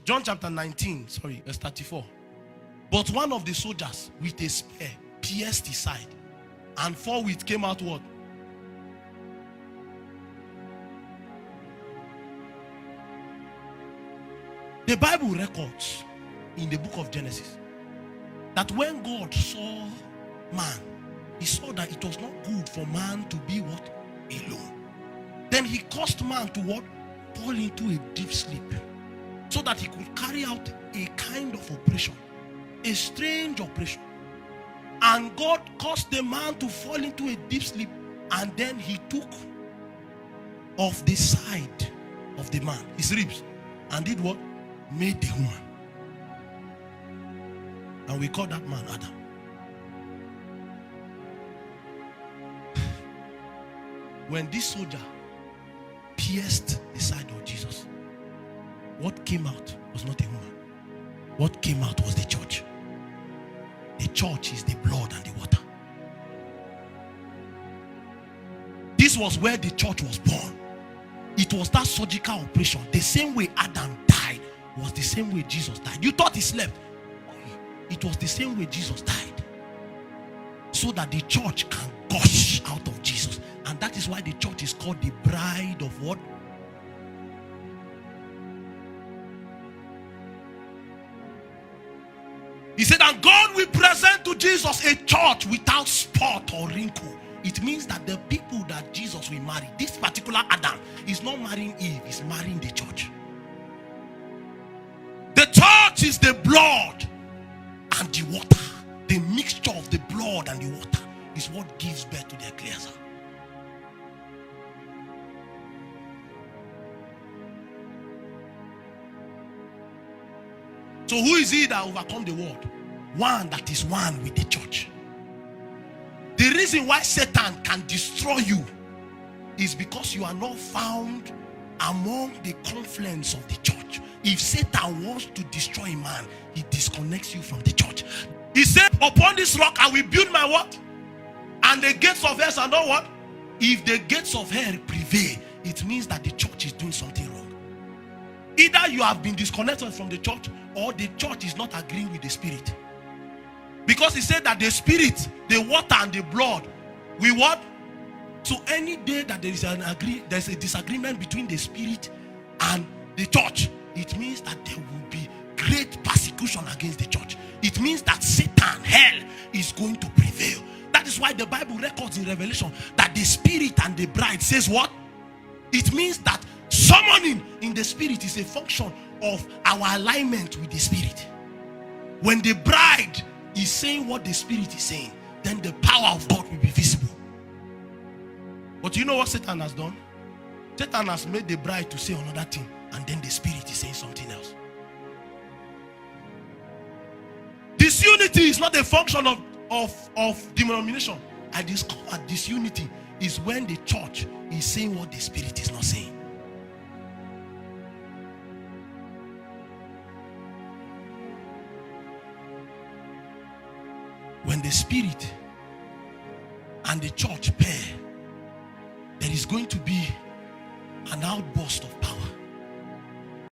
John chapter 19, verse 34. But one of the soldiers with a spear pierced his side, and forthwith came out what? The Bible records in the book of Genesis that when God saw man, he saw that it was not good for man to be what? Alone. Then he caused man to what? Fall into a deep sleep, so that he could carry out a kind of operation, a strange operation. And God caused the man to fall into a deep sleep, and then he took off the side of the man, his ribs, and did what? Made the woman. And we call that man Adam. When this soldier pierced the side of Jesus, what came out was not a woman. What came out was the church. The church is the blood and the water. This was where the church was born. It was that surgical operation. The same way Adam died was the same way Jesus died. You thought he slept. It was the same way Jesus died, so that the church can gush out of Jesus. And that is why the church is called the bride of what? He said, and God will present to Jesus a church without spot or wrinkle. It means that the people that Jesus will marry, this particular Adam, is not marrying Eve, he's marrying the church. The church is the blood and the water. The mixture of the blood and the water is what gives birth to the ecclesia. So who is he that overcome the world? One that is one with the church. The reason why Satan can destroy you is because you are not found among the confluence of the church. If Satan wants to destroy a man, he disconnects you from the church. He said, upon this rock I will build my what? And the gates of hell shall not what? If the gates of hell prevail, it means that the church is doing something wrong. Either you have been disconnected from the church, or the church is not agreeing with the spirit. Because he said that the spirit, the water and the blood will what? So any day that there's a disagreement between the spirit and the church, it means that there will be great persecution against the church. It means that Satan, hell, is going to prevail. That is why the Bible records in Revelation that the spirit and the bride says what? It means that summoning in the spirit is a function of our alignment with the spirit. When the bride is saying what the spirit is saying, then the power of God will be visible. But you know what Satan has done? Satan has made the bride to say another thing, and then the spirit is saying something else. Disunity is not a function of denomination. I discovered disunity is when the church is saying what the spirit is not saying. When the spirit and the church pair, there is going to be an outburst of